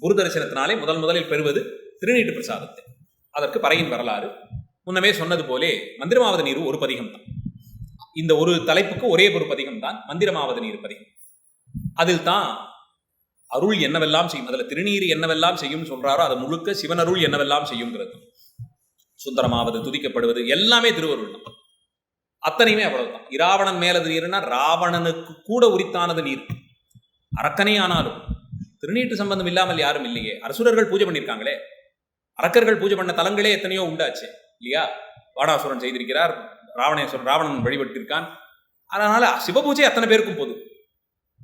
குரு தரிசனத்தினாலே முதலில் பெறுவது திருநீற்று பிரசாதத்தை. அதற்கு பறையின் வரலாறு முன்னமே சொன்னது போலே மந்திரமாவது நீர் ஒரு பதிகம் தான். இந்த ஒரு தலைப்புக்கு ஒரே ஒரு பதிகம் தான் மந்திரமாவது நீர் பதிகம். அதில் தான் அருள் என்னவெல்லாம் செய்யும், அதில் திருநீர் என்னவெல்லாம் செய்யும் சொல்றாரோ அது முழுக்க சிவனருள் என்னவெல்லாம் செய்யுங்கிறது. சுந்தரமாவது, துதிக்கப்படுவது எல்லாமே திருவருள் தான். அத்தனையுமே அவ்வளவுதான். இராவணன் மேலது நீர்னா ராவணனுக்கு கூட உரித்தானது நீர். அரக்கனே ஆனாலும் திருநீட்டு சம்பந்தம் இல்லாமல் யாரும் இல்லையே. அரசுரர்கள் பூஜை பண்ணியிருக்காங்களே, அரக்கர்கள் பூஜை பண்ண தலங்களே எத்தனையோ உண்டாச்சு இல்லையா? வாடாசுரன் செய்திருக்கிறார், ராவணன் வழிபட்டிருக்கான். அதனால சிவபூஜை அத்தனை பேருக்கும் பொது.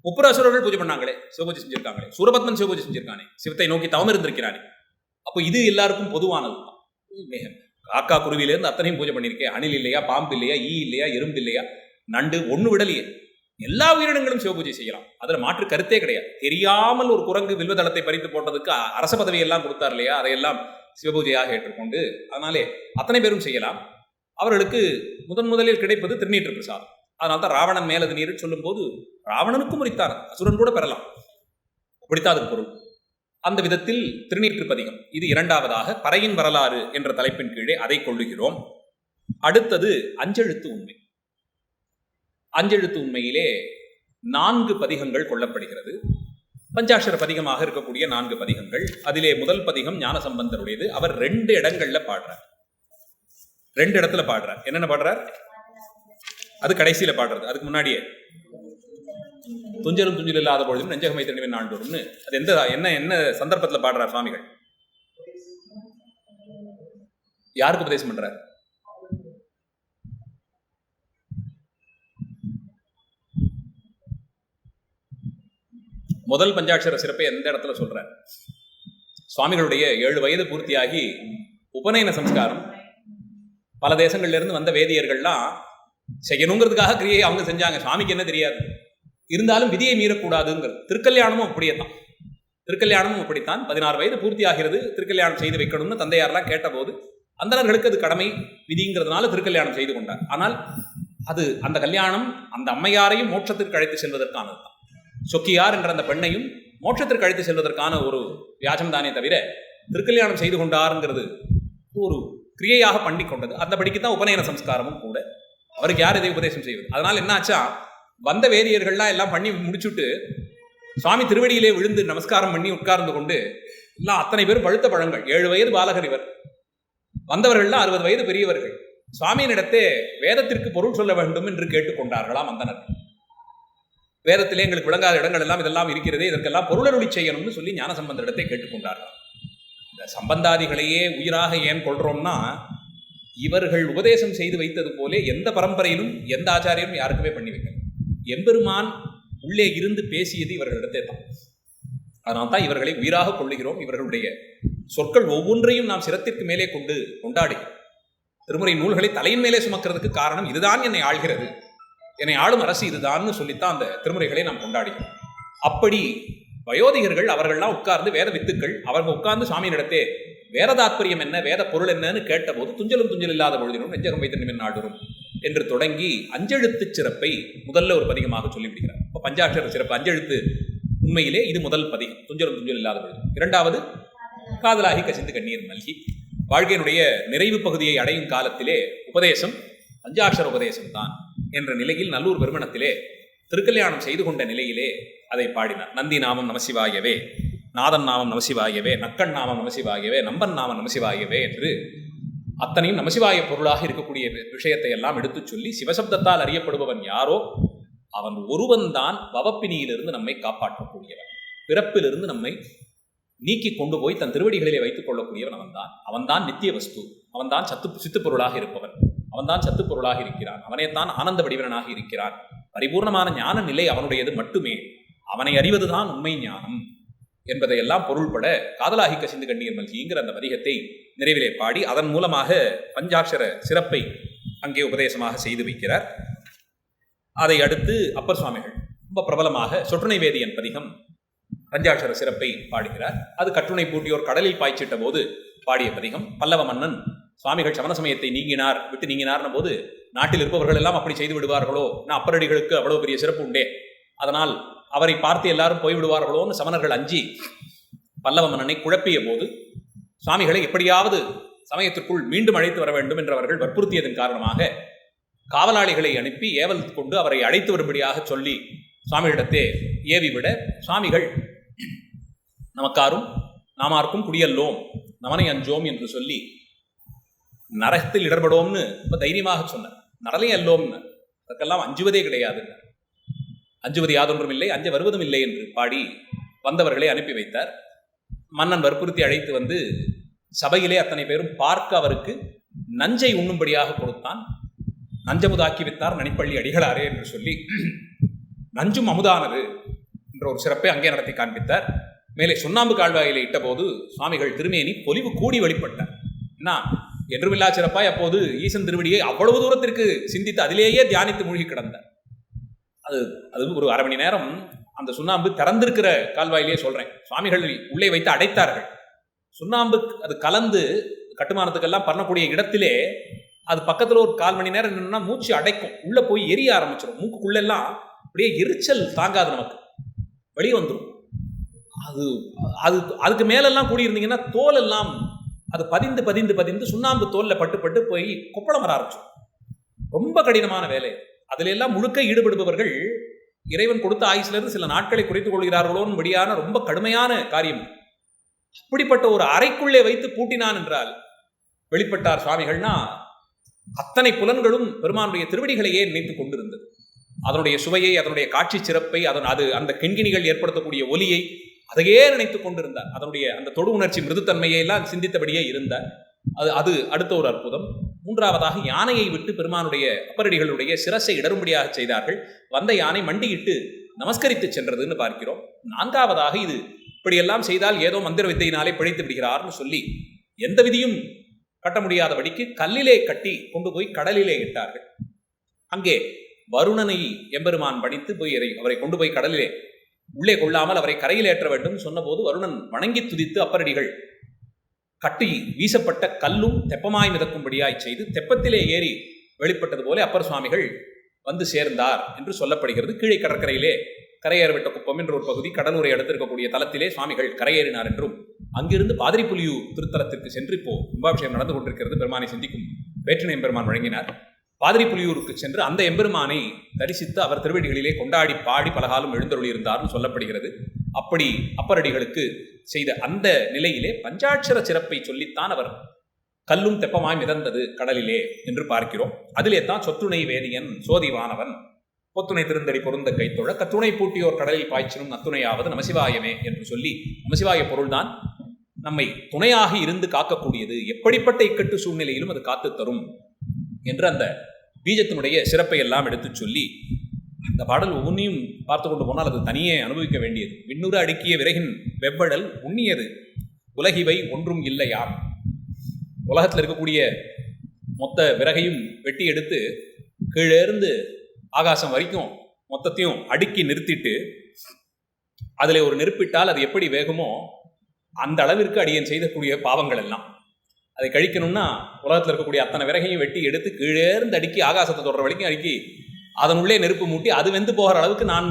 முப்புர அசுரர்கள் பூஜை பண்ணாங்களே, சிவபூஜை செஞ்சிருக்காங்களே. சூரபத்மன் சிவபூஜை செஞ்சிருக்கானே, சிவத்தை நோக்கி தவம் இருந்திருக்கிறானே. அப்போ இது எல்லாருக்கும் பொதுவானது தான். காக்கா குருவிலேருந்து அத்தனையும் பூஜை பண்ணியிருக்கேன். அணில் இல்லையா, பாம்பு இல்லையா, ஈ இல்லையா, எறும்பு இல்லையா, நண்டு ஒண்ணு விடலையே. எல்லா உயிரினங்களும் சிவபூஜை செய்யலாம். அதுல மாற்று கருத்தே கிடையாது. தெரியாமல் ஒரு குரங்கு வில்வதளத்தை பறித்து போட்டதுக்கு அரச பதவியெல்லாம் கொடுத்தார் இல்லையா, அதையெல்லாம் சிவபூஜையாக ஏற்றுக்கொண்டு அதனாலே அத்தனை பேரும் செய்யலாம். அவர்களுக்கு முதலில் கிடைப்பது திருநீற்று பிரசாதம். அதனால்தான் ராவணன் மேலது நீர் சொல்லும் போது ராவணனுக்கும் உரித்தார், அசுரன் கூட பெறலாம், உரித்தாதுக்கு பொருள். அந்த விதத்தில் திருநீற்று பதிகம் இது இரண்டாவதாக பறையின் வரலாறு என்ற தலைப்பின் கீழே அதை கொள்ளுகிறோம். அடுத்தது அஞ்செழுத்து உண்மை. அஞ்செழுத்து உண்மையிலே 4 பதிகங்கள் கொள்ளப்படுகிறது. பஞ்சாட்சர பதிகமாக இருக்கக்கூடிய 4 பதிகங்கள். அதிலே முதல் பதிகம் ஞானசம்பந்தருடையது. அவர் 2 இடங்கள்ல பாடுறார். 2 இடத்துல பாடுறார். என்னென்ன பாடுறார்? அது கடைசியில பாடுறது. அதுக்கு முன்னாடியே துஞ்சலும் துஞ்சல் இல்லாத பொழுதும் நெஞ்சகமை திருநிவன் ஆண்டோம்னு அது என்ன சந்தர்ப்பத்தில் பாடுறார் சுவாமிகள்? யாருக்கு உபதேசம் பண்றார்? முதல் பஞ்சாட்சர சிறப்பை எந்த இடத்துல சொல்றார்? சுவாமிகளுடைய 7 வயது பூர்த்தியாகி உபநயன சம்ஸ்காரம் பல தேசங்கள்ல இருந்து வந்த வேதியர்கள்லாம் செய்யணுங்கிறதுக்காக கிரியை அவங்க செஞ்சாங்க. சுவாமிக்கு என்ன தெரியாது, இருந்தாலும் விதியை மீறக்கூடாதுங்கிறது. திருக்கல்யாணமும் அப்படியே தான். திருக்கல்யாணமும் அப்படித்தான். 16 வயது பூர்த்தி ஆகிறது, திருக்கல்யாணம் செய்து வைக்கணும்னு தந்தையாரெல்லாம் கேட்டபோது அந்தனர்களுக்கு அது கடமை விதிங்கிறதுனால திருக்கல்யாணம் செய்து கொண்டார். ஆனால் அது அந்த கல்யாணம் அந்த அம்மையாரையும் மோட்சத்திற்கு அழைத்து செல்வதற்கானது தான். சொக்கியார் என்ற அந்த பெண்ணையும் மோட்சத்திற்கு அழைத்து செல்வதற்கான ஒரு வியாஜம் தானே தவிர திருக்கல்யாணம் செய்து கொண்டாருங்கிறது ஒரு கிரியையாக பண்ணி கொண்டது. அந்த படிக்கு தான் உபநயன சம்ஸ்காரமும் கூட. அவருக்கு யார் இதை உபதேசம் செய்வது? அதனால் என்ன ஆச்சா, வந்த வேதியர்கள்லாம் எல்லாம் பண்ணி முடிச்சுட்டு சுவாமி திருவடியிலே விழுந்து நமஸ்காரம் பண்ணி உட்கார்ந்து கொண்டு எல்லாம் அத்தனை பேரும் பழுத்த பழங்கள். 7 வயது பாலகர் இவர். வந்தவர்கள்லாம் 60 வயது பெரியவர்கள். சுவாமியினிடத்தே வேதத்திற்கு பொருள் சொல்ல வேண்டும் என்று கேட்டுக்கொண்டார்களாம் அந்தனர். வேதத்திலே எங்களுக்கு விளங்காத இடங்கள் எல்லாம் இதெல்லாம் இருக்கிறது, இதற்கெல்லாம் பொருளருளி செய்யணும்னு சொல்லி ஞானசம்பந்தரிடத்தை கேட்டுக்கொண்டார்கள். இந்த சம்பந்தாதிகளையே உயிராக ஏன் கொள்றோம்னா, இவர்கள் உபதேசம் செய்து வைத்தது போலே எந்த பரம்பரையிலும் எந்த ஆச்சாரியரும் யாருக்குமே பண்ணி வைக்கணும். எம்பெருமான் உள்ளே இருந்து பேசியது இவர்களிடத்தே தான். அதனால் தான் இவர்களை உயிராக கொள்ளுகிறோம். இவர்களுடைய சொற்கள் ஒவ்வொன்றையும் நாம் சிரத்திற்கு மேலே கொண்டாடி திருமுறை நூல்களை தலையின் மேலே சுமக்கிறதுக்கு காரணம் இதுதான் என்னை ஆள்கிறது, என்னை ஆளும் அரசு இதுதான்னு சொல்லித்தான் அந்த திருமுறைகளை நாம் கொண்டாடுகிறோம். அப்படி வயோதிகர்கள் அவர்கள்லாம் உட்கார்ந்து வேத வித்துக்கள் அவர்கள் உட்கார்ந்து சுவாமியினிடத்தே வேத தாத்பரியம் என்ன, வேத பொருள் என்னன்னு கேட்டபோது துஞ்சலும் துஞ்சல் இல்லாத பொழுதினும் நெஞ்சகம் வைத்து நிமின் நாடுரும் என்று தொடங்கி அஞ்செழுத்து சிறப்பை முதல்ல ஒரு பதிகமாக சொல்லிவிடுகிறார். இப்போ பஞ்சாட்சர சிறப்பு அஞ்செழுத்து உண்மையிலே இது முதல் பதிகம், துஞ்சலும் துஞ்சல் இல்லாத பொழுது. இரண்டாவது காதலாகி கசிந்து கண்ணீர் நல்கி. வாழ்க்கையினுடைய நிறைவு பகுதியை அடையும் காலத்திலே உபதேசம் பஞ்சாட்சர உபதேசம் தான் என்ற நிலையில் நல்லூர் பெருமணத்திலே திருக்கல்யாணம் செய்து கொண்ட நிலையிலே அதை பாடினார். நந்தி நாமம் நமசிவாயவே, நாதன் நாமம் நமசிவாயவே, நக்கன் நாமம் நமசிவாயவே, நம்பன் நாமம் நமசிவாயவே என்று அத்தனையும் நமசிவாய பொருளாக இருக்கக்கூடிய விஷயத்தை எல்லாம் எடுத்துச் சொல்லி, சிவசப்தத்தால் அறியப்படுபவன் யாரோ அவன் ஒருவன் தான் பவப்பினியிலிருந்து நம்மை காப்பாற்றக்கூடியவன், பிறப்பிலிருந்து நம்மை நீக்கி கொண்டு போய் தன் திருவடிகளிலே வைத்துக் கொள்ளக்கூடியவன் அவன்தான். அவன்தான் நித்திய வஸ்து, அவன்தான் சித்து பொருளாக இருப்பவன், அவன்தான் சத்து பொருளாக இருக்கிறான், அவனே தான் ஆனந்த வடிவனாக இருக்கிறான். பரிபூர்ணமான ஞான நிலை அவனுடையது மட்டுமே. அவனை அறிவதுதான் உண்மை ஞானம் என்பதையெல்லாம் பொருள்பட காதலாகி கசிந்து கண்ணீர் மல்கிங்கிற அந்த பதிகத்தை நிறைவிலே பாடி அதன் மூலமாக பஞ்சாட்சர சிறப்பை அங்கே உபதேசமாக செய்து வைக்கிறார். அதை அடுத்து அப்பர் சுவாமிகள் ரொம்ப பிரபலமாக சொற்றுணை வேதியன் பதிகம் பஞ்சாட்சர சிறப்பை பாடுகிறார். அது கட்டுணை பூட்டியோர் கடலில் பாய்ச்சிட்ட போது பாடிய பதிகம். பல்லவ மன்னன் சுவாமிகள் சமண சமயத்தை விட்டு நீங்கினார்ன போது நாட்டில் இருப்பவர்கள் எல்லாம் அப்படி செய்து விடுவார்களோ, நான் அப்பரடிகளுக்கு அவ்வளவு பெரிய சிறப்பு உண்டே, அதனால் அவரை பார்த்து எல்லாரும் போய்விடுவார்களோன்னு சமணர்கள் அஞ்சி பல்லவ மன்னனை குழப்பிய போது சுவாமிகளை எப்படியாவது சமயத்திற்குள் மீண்டும் அழைத்து வர வேண்டும் என்று அவர்கள் வற்புறுத்தியதன் காரணமாக காவலாளிகளை அனுப்பி ஏவல் கொண்டு அவரை அழைத்து வரும்படியாக சொல்லி சுவாமிகளிடத்தே ஏவிவிட, சுவாமிகள் நமக்காரும் நாமார்க்கும் குடியல்லோம் நமனை அஞ்சோம் என்று சொல்லி நரகத்தில் இடர்படோம்னு ரொம்ப தைரியமாக சொன்னார். நரலே அல்லோம்னு, அதற்கெல்லாம் அஞ்சுவதே கிடையாது, அஞ்சுவது யாதொன்றும் இல்லை, அஞ்ச வருவதும் இல்லை என்று பாடி வந்தவர்களை அனுப்பி வைத்தார். மன்னன் வற்புறுத்தி அழைத்து வந்து சபையிலே அத்தனை பேரும் பார்க்க அவருக்கு நஞ்சை உண்ணும்படியாக கொடுத்தான். நஞ்சமுதாக்கி வைத்தார் நனிப்பள்ளி அடிகளாரே என்று சொல்லி நஞ்சும் அமுதானது என்ற ஒரு சிறப்பை அங்கே நடத்தி காண்பித்தார். மேலே சுண்ணாம்பு கால்வாயிலே இட்ட போது சுவாமிகள் திருமேனி பொலிவு கூடி வெளிப்பட்டார். என்ன என்றுமில்லா சிறப்பாய் அப்போது ஈசன் திருவடியை அவ்வளவு தூரத்திற்கு சிந்தித்து அதிலேயே தியானித்து மூழ்கி கிடந்தார். அது ஒரு அரை மணி நேரம் அந்த சுண்ணாம்பு திறந்திருக்கிற கால்வாயிலேயே சொல்றேன். சுவாமிகள் உள்ளே வைத்து அடைத்தார்கள். சுண்ணாம்பு அது கலந்து கட்டுமானத்துக்கெல்லாம் பண்ணக்கூடிய இடத்திலே அது பக்கத்தில் ஒரு 1/4 மணி நேரம் நின்னா மூச்சு அடைக்கும், உள்ள போய் எரிய ஆரம்பிச்சிடும். மூக்குக்குள்ளெல்லாம் அப்படியே எரிச்சல் தாங்காது, நமக்கு வெளியே வந்துடும். அதுக்கு மேலெல்லாம் கூடியிருந்தீங்கன்னா தோல் எல்லாம் அது பதிந்து பதிந்து பதிந்து சுண்ணாம்பு தோல்ல பட்டு போய் கொப்பளம் வர ஆரம்பிச்சோம். ரொம்ப கடினமான வேலை. அதுல எல்லாம் முழுக்க ஈடுபடுபவர்கள் இறைவன் கொடுத்த ஆயுசிலிருந்து சில நாட்களை குறைத்துக் கொள்கிறார்களோன்னு முடியான ரொம்ப கடுமையான காரியம். அப்படிப்பட்ட ஒரு அறைக்குள்ளே வைத்து பூட்டினான் என்றால் வெளிப்பட்டார் சுவாமிகள்னா அத்தனை புலன்களும் பெருமானுடைய திருவடிகளையே நினைத்துக் கொண்டிருந்தது. அதனுடைய சுவையை, அதனுடைய காட்சி சிறப்பை, அந்த கிண்கிணிகள் ஏற்படுத்தக்கூடிய ஒலியை அதையே நினைத்துக் கொண்டிருந்தார். அதனுடைய அந்த தொடு உணர்ச்சி மிருதுத்தன்மையை எல்லாம் சிந்தித்தபடியே இருந்தார். அது அடுத்த ஒரு அற்புதம். மூன்றாவதாக யானையை விட்டு பெருமானுடைய அப்பரடிகளுடைய சிரசை இடரும்படியாக செய்தார்கள். வந்த யானை மண்டியிட்டு நமஸ்கரித்து சென்றதுன்னு பார்க்கிறோம். நான்காவதாக இது இப்படியெல்லாம் செய்தால் ஏதோ மந்திர வித்தையினாலே பிழைத்து விடுகிறார்னு சொல்லி எந்த விதியும் கட்ட முடியாதபடிக்கு கல்லிலே கட்டி கொண்டு போய் கடலிலே இட்டார்கள். அங்கே வருணனை எம்பெருமான் பணித்து போய் அவரை கொண்டு போய் கடலிலே உள்ளே கொள்ளாமல் அவரை கரையில் ஏற்ற வேண்டும் சொன்னபோது வருணன் வணங்கி துதித்து அப்பரடிகள் கட்டி வீசப்பட்ட கல்லும் தெப்பமாய் மிதக்கும்படியாய் செய்து தெப்பத்திலே ஏறி வெளிப்பட்டது போல அப்பர் சுவாமிகள் வந்து சேர்ந்தார் என்று சொல்லப்படுகிறது. கீழே கடற்கரையிலே கரையேறவிட்ட குப்பம் என்ற ஒரு பகுதி கடலூரை அடுத்து இருக்கக்கூடிய தலத்திலே சுவாமிகள் கரையேறினார் என்றும், அங்கிருந்து பாதிரிப்புலியூர் திருத்தலத்திற்கு சென்று இப்போ கும்பாபிஷேகம் நடந்து கொண்டிருக்கிறது. பெருமானை சிந்திக்கும் வேற்றினை எம்பெருமான் வழங்கினார். பாதிரிப்புலியூருக்கு சென்று அந்த எம்பெருமானை தரிசித்து அவர் திருவடிகளிலே கொண்டாடி பாடி பலகாலம் எழுந்தருளியிருந்தார்னு சொல்லப்படுகிறது. அப்படி அப்பரடிகளுக்கு செய்த அந்த நிலையிலே பஞ்சாட்சர சிறப்பை சொல்லித்தான் அவர் கல்லும் தெப்பமாய் மிதந்தது கடலிலே என்று பார்க்கிறோம். அதிலே தான் சொத்துணை வேதியன் சோதிவானவன் பொத்துணை திருந்தடி பொருந்த கைத்தொழ கத்துணை பூட்டியோர் கடலில் பாய்ச்சினும் நத்துணையாவது நமசிவாயமே என்று சொல்லி, நமசிவாய பொருள்தான் நம்மை துணையாக இருந்து காக்கக்கூடியது, எப்படிப்பட்ட இக்கட்டு சூழ்நிலையிலும் அது காத்து தரும் என்று அந்த பீஜத்தினுடைய சிறப்பை எல்லாம் எடுத்து சொல்லி, அந்த பாடல் ஒவ்வொன்றையும் பார்த்து கொண்டு போனால் அது தனியே அனுபவிக்க வேண்டியது. விண்ணுறு அடுக்கிய விறகின் வெவ்வடல் உண்ணியது உலகிவை ஒன்றும் இல்லையாம். உலகத்தில் இருக்கக்கூடிய மொத்த விறகையும் வெட்டி எடுத்து கீழேருந்து ஆகாசம் வரைக்கும் மொத்தத்தையும் அடுக்கி நிறுத்திட்டு அதில் ஒரு நெருப்பிட்டால் அது எப்படி வேகுமோ அந்த அளவிற்கு அடியேன் செய்தக்கூடிய பாவங்கள் எல்லாம் அதை கழிக்கணும்னா உலகத்தில் இருக்கக்கூடிய அத்தனை விறகையும் வெட்டி எடுத்து கீழேருந்து அடுக்கி ஆகாசத்தை தொடர வரைக்கும் அடுக்கி அதனுள்ளே நெருப்பு மூட்டி அது வெந்து போகிற அளவுக்கு நான்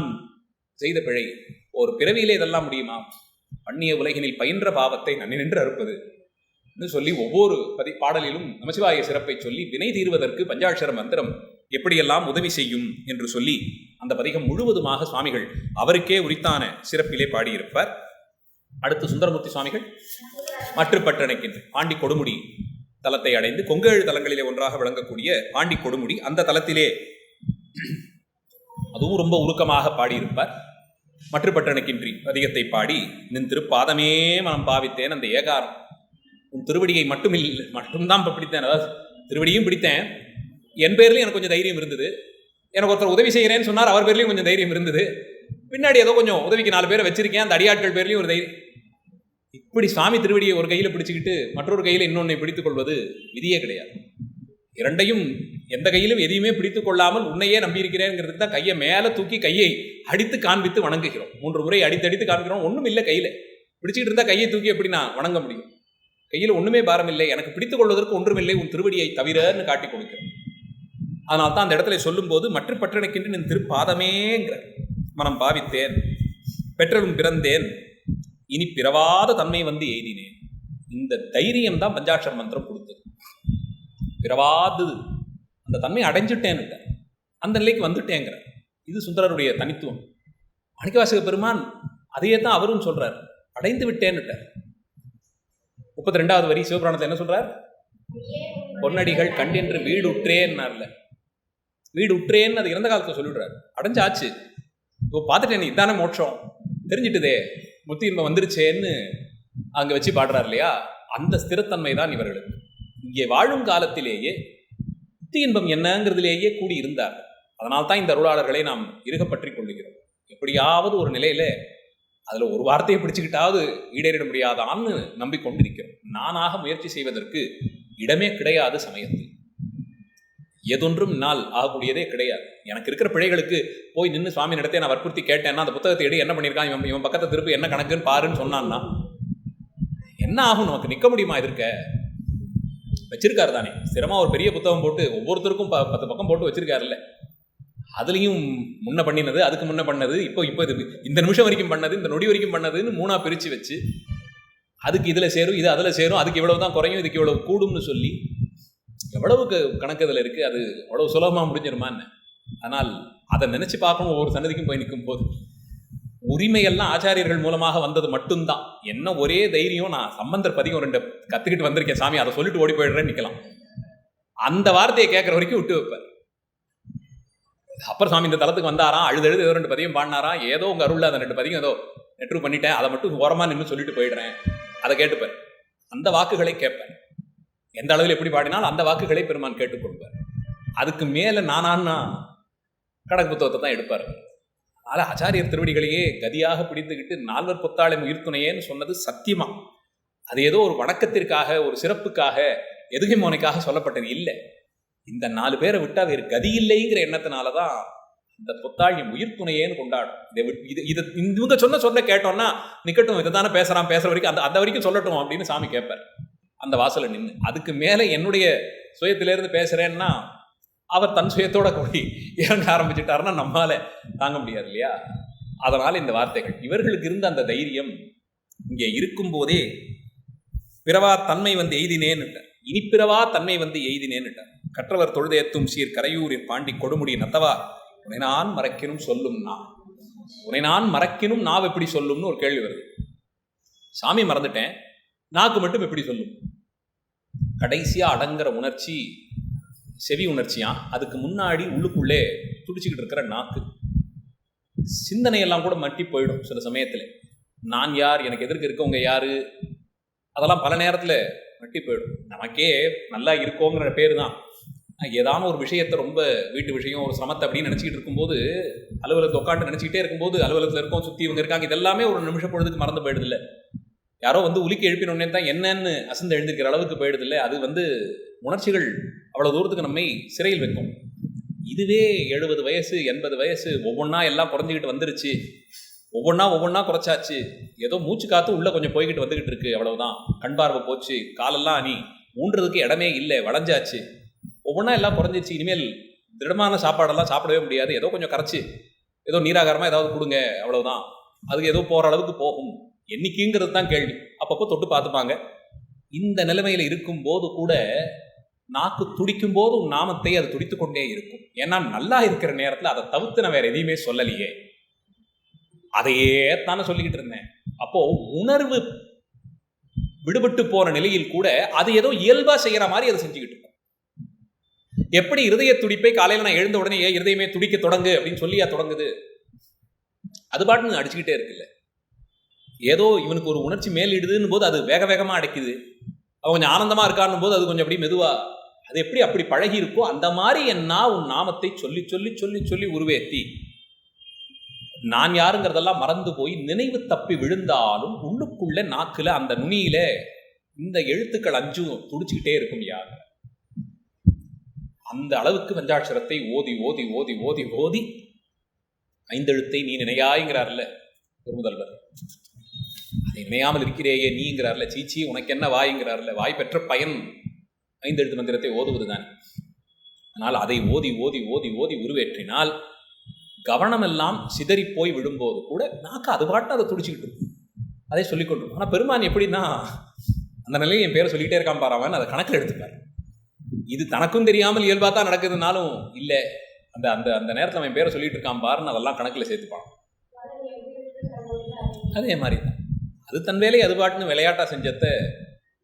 செய்த பிழை. ஒரு பிறவியிலே இதெல்லாம் முடியுமா? பண்ணிய உலகினில் பயின்ற பாவத்தை நன்னி நின்று அறுப்பது என்று சொல்லி ஒவ்வொரு பாடலிலும் நமசிவாய சிறப்பை சொல்லி வினை தீர்வதற்கு பஞ்சாட்சர மந்திரம் எப்படியெல்லாம் உதவி செய்யும் என்று சொல்லி அந்த பதிகம் முழுவதுமாக சுவாமிகள் அவருக்கே உரித்தான சிறப்பிலே பாடியிருப்பார். அடுத்து சுந்தரமூர்த்தி சுவாமிகள் மற்றுப்பற்றணைக்கின்ற பாண்டி கொடுமுடி தலத்தை அடைந்து கொங்கேழு தலங்களிலே ஒன்றாக விளங்கக்கூடிய பாண்டி கொடுமுடி அந்த தலத்திலே அதுவும் ரொம்ப உருக்கமாக பாடியிருப்பார். மற்றுப்பற்றணைக்கின்றி பதிகத்தை பாடி நின் திருப்பாதமே மனம் பாவித்தேன். அந்த ஏகாரம் உன் திருவடியை மட்டும்தான் பிடித்தேன், அதாவது திருவடியும் பிடித்தேன், என் பேர்லையும் எனக்கு கொஞ்சம் தைரியம் இருந்தது, எனக்கு ஒருத்தர் உதவி செய்கிறேன்னு சொன்னார், அவர் பேர்லையும் கொஞ்சம் தைரியம் இருந்தது, பின்னாடி ஏதோ கொஞ்சம் உதவிக்கு 4 பேரை வச்சிருக்கேன், அந்த அடியாட்கள் பேர்லையும் ஒரு தைரியம். இப்படி சுவாமி திருவடியை ஒரு கையில் பிடிச்சிக்கிட்டு மற்றொரு கையில் இன்னொன்னை பிடித்துக் கொள்வது விதியே கிடையாது. இரண்டையும் எந்த கையிலும் எதையுமே பிடித்துக் கொள்ளாமல் உன்னையே நம்பியிருக்கிறேங்கிறதுக்கு தான் கையை மேலே தூக்கி கையை அடித்து காண்பித்து வணங்குகிறோம். 3 முறை அடித்து காண்பிக்கிறோம். ஒன்றும் இல்லை, கையில் பிடிச்சிக்கிட்டு இருந்தால் கையை தூக்கி எப்படி நான் வணங்க முடியும்? கையில் ஒன்றுமே பாரம் இல்லை, எனக்கு பிடித்துக் கொள்வதற்கு ஒன்றுமில்லை உன் திருவடியை தவிரன்னு காட்டி கொடுக்கிறோம். அதனால் தான் அந்த இடத்துல சொல்லும்போது மற்றுப்பற்றணைக்கின்ற நின் திருப்பாதமேங்கிற மனம் பாவித்தேன், பெற்றலும் பிறந்தேன், இனி பிறவாத தன்மை வந்து எய்தினேன். இந்த தைரியம் தான் பஞ்சாட்சர மந்திரம் கொடுத்தது. பிறவாது அந்த தன்மை அடைஞ்சிட்டேன்னுட்ட, அந்த நிலைக்கு வந்துட்டேங்கிற. இது சுந்தரருடைய தனித்துவம். மாணிக்கவாசக பெருமான் அதையே தான் அவரும் சொல்றார், அடைந்து விட்டேன்னுட்டார். 32வது வரி சிவபுராணத்தில் என்ன சொல்றார்? பொன்னடிகள் கண்டென்று வீடு உற்றேன்னார்ல. வீடு உற்றேன்னு அது இறந்த காலத்தில் சொல்லிடுறாரு. அடைஞ்சாச்சு, இப்போ பார்த்துட்டேன், நீ இதானே மோட்சம், தெரிஞ்சிட்டுதே, முத்தி இன்பம் வந்துருச்சேன்னு அங்கே வச்சு பாடுறார் இல்லையா? அந்த ஸ்திரத்தன்மை தான் இவர்களுக்கு. இங்கே வாழும் காலத்திலேயே முத்தி இன்பம் என்னங்கிறதுலேயே கூடி இருந்தார். அதனால்தான் இந்த அருளாளர்களை நாம் இறுகப்பற்றி கொள்ளுகிறோம். எப்படியாவது ஒரு நிலையில அதில் ஒரு வார்த்தையை பிடிச்சுக்கிட்டாவது ஈடேறிட முடியாதான்னு நம்பிக்கொண்டிருக்கிறோம். நானாக முயற்சி செய்வதற்கு இடமே கிடையாது. சமயத்தில் எதொன்றும் நாள் ஆகக்கூடியதே கிடையாது. எனக்கு இருக்கிற பிழைகளுக்கு போய் நின்று சுவாமி நடத்த நான் வற்புறுத்தி கேட்டேன்னா, அந்த புத்தகத்தை எடு, என்ன பண்ணியிருக்கான் இவன் பக்கத்தை திருப்பி என்ன கணக்குன்னு பாருன்னு சொன்னான்னா என்ன ஆகும்? நமக்கு நிற்க முடியுமா? எதிர்க்க வச்சிருக்காரு தானே, சிரமமாக ஒரு பெரிய புத்தகம் போட்டு ஒவ்வொருத்தருக்கும் 10 பக்கம் போட்டு வச்சிருக்காருல்ல. அதுலேயும் முன்ன பண்ணினது, அதுக்கு முன்ன பண்ணது, இப்போ இது இந்த நிமிஷம் வரைக்கும் பண்ணது, இந்த நொடி வரைக்கும் பண்ணதுன்னு 3ஆ பிரித்து வச்சு, அதுக்கு இதில் சேரும், இது அதில் சேரும், அதுக்கு இவ்வளவு தான் குறையும், இதுக்கு இவ்வளவு கூடும்னு சொல்லி எவ்வளவுக்கு கணக்கு இதில் இருக்குது. அது அவ்வளவு சுலபமாக முடிஞ்சிருமான்னு. ஆனால் அதை நினச்சி பார்க்கணும். ஒவ்வொரு சன்னதிக்கும் போய் நிற்கும் போது உரிமையெல்லாம் ஆச்சாரியர்கள் மூலமாக வந்தது மட்டும்தான். என்ன ஒரே தைரியம், நான் சம்பந்தர் பதிகம் 2 கற்றுக்கிட்டு வந்திருக்கேன் சாமி, அதை சொல்லிட்டு ஓடி போயிடுறேன்னு நிற்கலாம். அந்த வார்த்தையை கேட்குற வரைக்கும் விட்டு வைப்பார். அப்புறம் சாமி இந்த தளத்துக்கு வந்தாராம், அழுது ஏதோ 2 பதியம் பாடினாராம், ஏதோ உங்கள் அருளில் அந்த 2 பதியம் ஏதோ நெட்ரு பண்ணிட்டேன், அதை மட்டும் ஓரமாக நின்று சொல்லிட்டு போயிடுறேன். அதை கேட்டுப்பார். அந்த வாக்குகளை கேட்பேன். எந்த அளவில் எப்படி பாடினாலும் அந்த வாக்குகளை பெருமான் கேட்டுக்கொள்வார். அதுக்கு மேலே நானான்னா கணக்கு புத்தகத்தை தான் எடுப்பார். அதனால் ஆச்சாரியர் திருவடிகளையே கதியாக பிடித்துக்கிட்டு 4 பொத்தாளை உயிர்த்துணையேன்னு சொன்னது சத்தியமா. அது ஏதோ ஒரு வணக்கத்திற்காக, ஒரு சிறப்புக்காக, எதுகை மோனைக்காக சொல்லப்பட்டது இல்லை. இந்த 4 பேரை விட்டா வேறு கதி இல்லைங்கிற எண்ணத்தினால தான் இந்த பொத்தாள் என் உயிர்த்துணையேன்னு கொண்டாடும். இதை இவங்க சொல்ல கேட்டோம்னா நிக்கட்டும், இதை தானே பேசுகிறான், பேசுகிற வரைக்கும் அந்த வரைக்கும் சொல்லட்டும் அப்படின்னு சாமி கேட்பார் அந்த வாசலை நின்று. அதுக்கு மேலே என்னுடைய சுயத்திலேருந்து பேசுகிறேன்னா அவர் தன் சுயத்தோட கூடி இறங்க ஆரம்பிச்சுட்டாருன்னா நம்மளால தாங்க முடியாது இல்லையா? அதனால் இந்த வார்த்தைகள் இவர்களுக்கு இருந்த அந்த தைரியம் இங்கே இருக்கும்போதே பிறவா தன்மை வந்து எய்தினேன்னுட்டார். இனி பிறவா தன்மை வந்து எய்தினேன்னுட்டார். கற்றவர் தொழுதேத்தும் சீர் கரையூரில் பாண்டி கொடுமுடி நத்தவா உன்னை நான் மறக்கினும் சொல்லும் நான். உன்னை நான் மறக்கினும் நாவ் எப்படி சொல்லும்னு ஒரு கேள்வி வருது. சாமி மறந்துட்டேன், நாக்கு மட்டும் எப்படி சொல்லும்? கடைசியாக அடங்குற உணர்ச்சி செவி உணர்ச்சியா. அதுக்கு முன்னாடி உள்ளுக்குள்ளே துடிச்சிக்கிட்டு இருக்கிற நாக்கு. சிந்தனையெல்லாம் கூட மட்டி போயிடும் சில சமயத்தில். நான் யார், எனக்கு எதிர்க்க இருக்கவங்க யாரு, அதெல்லாம் பல நேரத்தில் மட்டி போயிடும். நமக்கே நல்லா இருக்கோங்கிற பேர் தான். ஏதான ஒரு விஷயத்தை ரொம்ப வீட்டு விஷயம், ஒரு சிரமத்தை அப்படின்னு நினச்சிக்கிட்டு இருக்கும்போது, அலுவலகத்தை உட்காந்து நினச்சிக்கிட்டே இருக்கும்போது, அலுவலகத்தில் இருக்கோம், சுற்றி இவங்க இருக்காங்க, இதெல்லாமே ஒரு நிமிஷம் பொழுதுக்கு மறந்து போயிடுதில்லை. யாரோ வந்து உலுக்கி எழுப்பினோடனே தான் என்னன்னு அசந்து எழுந்திருக்கிற அளவுக்கு போயிடுதில்லை. அது உணர்ச்சிகள் அவ்வளோ தூரத்துக்கு நம்மை சிறையில் வைக்கும். இதுவே 70 வயசு 80 வயசு ஒவ்வொன்றா எல்லாம் குறைஞ்சிக்கிட்டு வந்துருச்சு. ஒவ்வொன்றா குறைச்சாச்சு. ஏதோ மூச்சு காற்று உள்ளே கொஞ்சம் போய்கிட்டு வந்துக்கிட்டு இருக்கு, அவ்வளவுதான். கண் பார்வை போச்சு, காலெல்லாம் நீ ஊன்றதுக்கு இடமே இல்லை, வளைஞ்சாச்சு. ஒவ்வொன்றா எல்லாம் குறைஞ்சிருச்சு. இனிமேல் திடமான சாப்பாடெல்லாம் சாப்பிடவே முடியாது. ஏதோ கொஞ்சம் கரைச்சி ஏதோ நீராகாரமாக ஏதாவது கொடுங்க, அவ்வளவுதான். அதுக்கு ஏதோ போகிற அளவுக்கு போகும். என்னைக்குங்கிறது தான் கேள்வி. அப்பப்போ தொட்டு பார்த்துப்பாங்க. இந்த நிலைமையில் இருக்கும்போது கூட நாக்கு துடிக்கும் போது உன் நாமத்தை அது துடித்து கொண்டே இருக்கும். ஏன்னா நல்லா இருக்கிற நேரத்தில் அதை தவிர்த்து நான் வேற எதையுமே சொல்லலையே, அதையே தானே சொல்லிக்கிட்டு இருந்தேன். அப்போ உணர்வு விடுபட்டு போன நிலையில் கூட அது ஏதோ இயல்பா செய்யற மாதிரி அதை செஞ்சுக்கிட்டு இருக்கும். எப்படி இருதய துடிப்பை காலையில் நான் எழுந்த உடனே இருதயமே துடிக்க தொடங்கு அப்படின்னு சொல்லியா தொடங்குது? அது பாட்டு அடிச்சுக்கிட்டே இருக்குல்ல. ஏதோ இவனுக்கு ஒரு உணர்ச்சி மேலிடுதுன்னு போது அது வேக வேகமா அடைக்குது. அவன் கொஞ்சம் ஆனந்தமா இருக்கான்னு போது அது கொஞ்சம் அப்படி மெதுவா, அது எப்படி அப்படி பழகி இருக்கோ அந்த மாதிரி என்ன உன் நாமத்தை சொல்லி சொல்லி சொல்லி சொல்லி உருவேத்தி நான் யாருங்கிறதெல்லாம் மறந்து போய் நினைவு தப்பி விழுந்தாலும் உள்ளுக்குள்ள நாக்குல அந்த நுனியில இந்த எழுத்துக்கள் 5 துடிச்சுக்கிட்டே இருக்கும். யார் அந்த அளவுக்கு பஞ்சாட்சரத்தை ஓதி ஓதி ஓதி ஓதி ஓதி 5 எழுத்தை நீ நினையாய்ங்கிறார்ல ஒரு முதல்வர். அதை நினையாமல் இருக்கிறேயே நீங்கிறார்ல. சீச்சி உனக்கு என்ன வாய்ங்கிறார்ல. வாய் பெற்ற பயன் 5 எழுத்து மந்திரத்தை ஓதுவதுதான். ஆனால் அதை ஓதி ஓதி ஓதி ஓதி உருவேற்றினால் கவனமெல்லாம் சிதறி போய் விடும்போது கூட நாக்கு அது பாட்டு அதை துடிச்சுக்கிட்டு இருக்கும். அதை சொல்லிக் கொண்டு. ஆனால் பெருமான் எப்படின்னா அந்த நிலையில் என் பேரை சொல்லிகிட்டே இருக்கான் பாராமன் அதை கணக்கில் எடுத்துப்பார். இது தனக்கும் தெரியாமல் இயல்பாக தான் நடக்குதுனாலும் இல்லை, அந்த அந்த அந்த நேரத்தில் அவன் பேரை சொல்லிட்டு இருக்கான் பாருன்னு அதெல்லாம் கணக்கில் சேர்த்துப்பான். அதே மாதிரி தான் அது தன் வேலையை அது பாட்டுன்னு விளையாட்டாக செஞ்சத்தை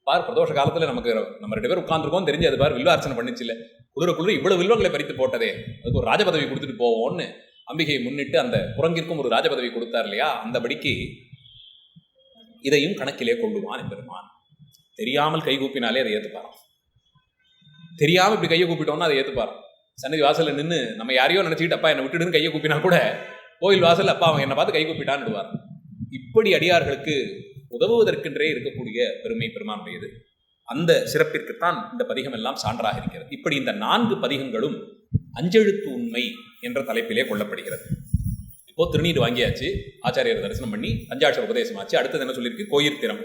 பார். பிரதோஷ காலத்தில் நமக்கு நம்ம 2 பேர் உட்காந்துருக்கோம் தெரிஞ்சு அது பார் வில்வார்ச்சனை பண்ணிச்சு இல்லை, குளிர இவ்வளவு வில்வங்களை பறித்து போட்டதே, அதுக்கு ஒரு ராஜபதவி கொடுத்துட்டு போவோம்னு அம்பிகையை முன்னிட்டு அந்த குரங்கிற்கும் ஒரு ராஜபதவி கொடுத்தார் இல்லையா. அந்தபடிக்கு இதையும் கணக்கிலே கொள்ளுவான் பெருமான். தெரியாமல் கை கூப்பினாலே அதை ஏற்றுப்பாராம், தெரியாமல் இப்படி கையை கூப்பிட்டோம்னா அதை ஏற்றுப்பாராம். சன்னதி வாசலில் நின்று நம்ம யாரையோ நினச்சிக்கிட்டு அப்பா என்னை விட்டுடுன்னு கையை கூப்பினா கூட கோயில் வாசல் அப்பா அவன் என்னை பார்த்து கை கூப்பிட்டான்னு விடுவார். இப்படி அடியார்களுக்கு உதவுவதற்கென்றே இருக்கக்கூடிய பெருமை பெருமானுடையது. அந்த சிறப்பிற்குத்தான் இந்த பதிகம் எல்லாம் சான்றாக இருக்கிறது. இப்படி இந்த 4 பதிகங்களும் அஞ்செழுத்து உண்மை என்ற தலைப்பிலே கொள்ளப்படுகிறது. இப்போ திருநீர் வாங்கியாச்சு, ஆச்சாரியர் தரிசனம் பண்ணி பஞ்சாட்சர உபதேசமாச்சு. அடுத்தது என்ன சொல்லியிருக்கு? கோயிர்த்திரம்.